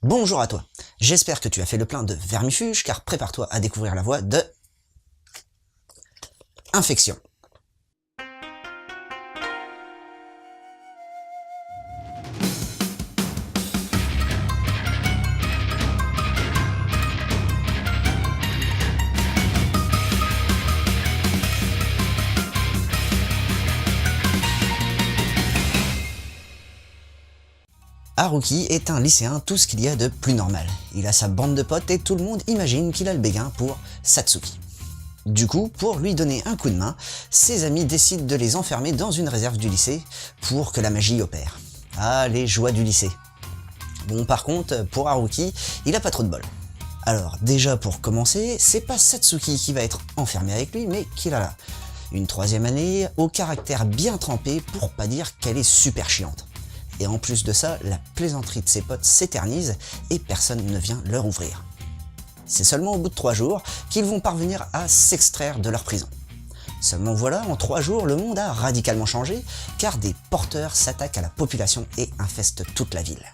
Bonjour à toi, j'espère que tu as fait le plein de vermifuges car prépare-toi à découvrir la voie de infection. Haruki est un lycéen tout ce qu'il y a de plus normal. Il a sa bande de potes et tout le monde imagine qu'il a le béguin pour Satsuki. Du coup, pour lui donner un coup de main, ses amis décident de les enfermer dans une réserve du lycée pour que la magie opère. Ah, les joies du lycée. Bon, par contre, pour Haruki, il a pas trop de bol. Alors, déjà pour commencer, c'est pas Satsuki qui va être enfermé avec lui, mais Kirara. Une troisième année au caractère bien trempé pour pas dire qu'elle est super chiante. Et en plus de ça, la plaisanterie de ses potes s'éternise et personne ne vient leur ouvrir. C'est seulement au bout de 3 jours qu'ils vont parvenir à s'extraire de leur prison. Seulement voilà, en 3 jours, le monde a radicalement changé, car des porteurs s'attaquent à la population et infestent toute la ville.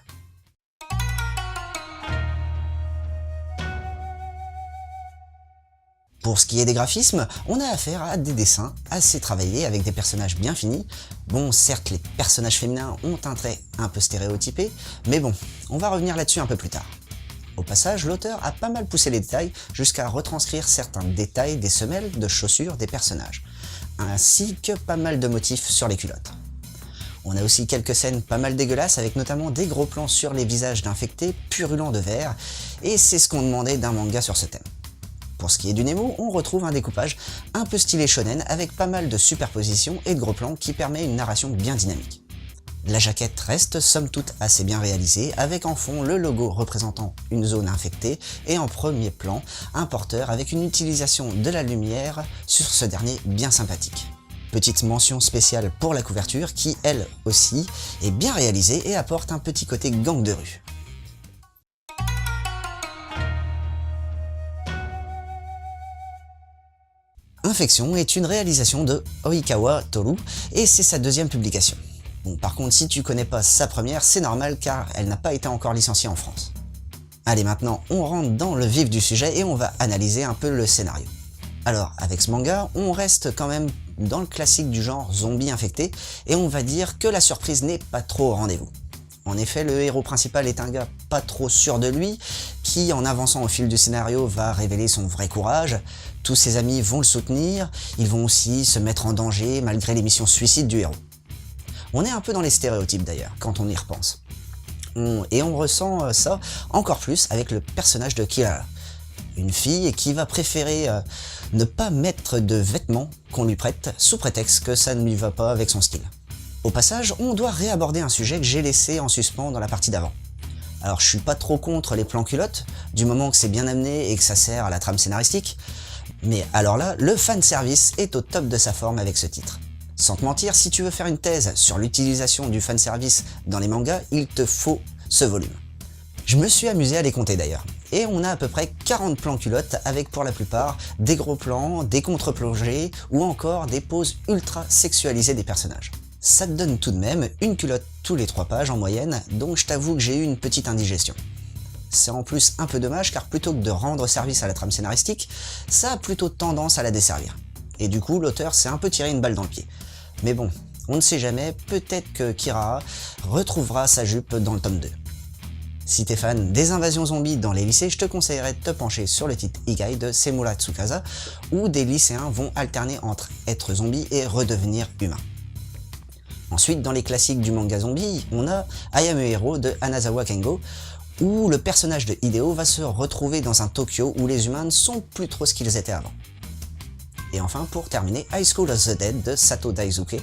Pour ce qui est des graphismes, on a affaire à des dessins assez travaillés avec des personnages bien finis. Bon, certes, les personnages féminins ont un trait un peu stéréotypé, mais bon, on va revenir là-dessus un peu plus tard. Au passage, l'auteur a pas mal poussé les détails jusqu'à retranscrire certains détails des semelles de chaussures des personnages, ainsi que pas mal de motifs sur les culottes. On a aussi quelques scènes pas mal dégueulasses avec notamment des gros plans sur les visages d'infectés purulents de verre, et c'est ce qu'on demandait d'un manga sur ce thème. Pour ce qui est du Nemo, on retrouve un découpage un peu stylé shonen avec pas mal de superpositions et de gros plans qui permet une narration bien dynamique. La jaquette reste somme toute assez bien réalisée avec en fond le logo représentant une zone infectée et en premier plan un porteur avec une utilisation de la lumière sur ce dernier bien sympathique. Petite mention spéciale pour la couverture qui elle aussi est bien réalisée et apporte un petit côté gang de rue. Infection est une réalisation de Oikawa Toru et c'est sa deuxième publication. Bon, par contre, si tu connais pas sa première, c'est normal car elle n'a pas été encore licenciée en France. Allez, maintenant, on rentre dans le vif du sujet et on va analyser un peu le scénario. Alors, avec ce manga, on reste quand même dans le classique du genre zombie infecté et on va dire que la surprise n'est pas trop au rendez-vous. En effet, le héros principal est un gars pas trop sûr de lui, qui en avançant au fil du scénario va révéler son vrai courage, tous ses amis vont le soutenir, ils vont aussi se mettre en danger malgré les missions suicides du héros. On est un peu dans les stéréotypes d'ailleurs, quand on y repense. Et on ressent ça encore plus avec le personnage de Kirara, une fille qui va préférer ne pas mettre de vêtements qu'on lui prête sous prétexte que ça ne lui va pas avec son style. Au passage, on doit réaborder un sujet que j'ai laissé en suspens dans la partie d'avant. Alors je suis pas trop contre les plans culottes, du moment que c'est bien amené et que ça sert à la trame scénaristique, mais alors là, le fanservice est au top de sa forme avec ce titre. Sans te mentir, si tu veux faire une thèse sur l'utilisation du fanservice dans les mangas, il te faut ce volume. Je me suis amusé à les compter d'ailleurs, et on a à peu près 40 plans culottes avec pour la plupart des gros plans, des contre-plongées ou encore des poses ultra sexualisées des personnages. Ça te donne tout de même une culotte tous les 3 pages en moyenne, donc je t'avoue que j'ai eu une petite indigestion. C'est en plus un peu dommage car plutôt que de rendre service à la trame scénaristique, ça a plutôt tendance à la desservir. Et du coup, l'auteur s'est un peu tiré une balle dans le pied. Mais bon, on ne sait jamais, peut-être que Kirara retrouvera sa jupe dans le tome 2. Si t'es fan des invasions zombies dans les lycées, je te conseillerais de te pencher sur le titre Igai de Semura Tsukasa, où des lycéens vont alterner entre être zombie et redevenir humain. Ensuite, dans les classiques du manga zombie, on a I Am a Hero de Hanazawa Kengo, où le personnage de Hideo va se retrouver dans un Tokyo où les humains ne sont plus trop ce qu'ils étaient avant. Et enfin, pour terminer, High School of the Dead de Sato Daisuke,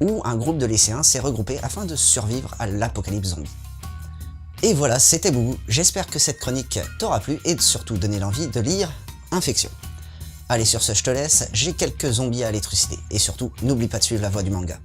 où un groupe de lycéens s'est regroupé afin de survivre à l'apocalypse zombie. Et voilà, c'était Boubou, j'espère que cette chronique t'aura plu et surtout donné l'envie de lire Infection. Allez, sur ce, je te laisse, j'ai quelques zombies à aller trucider, et surtout, n'oublie pas de suivre la voie du manga.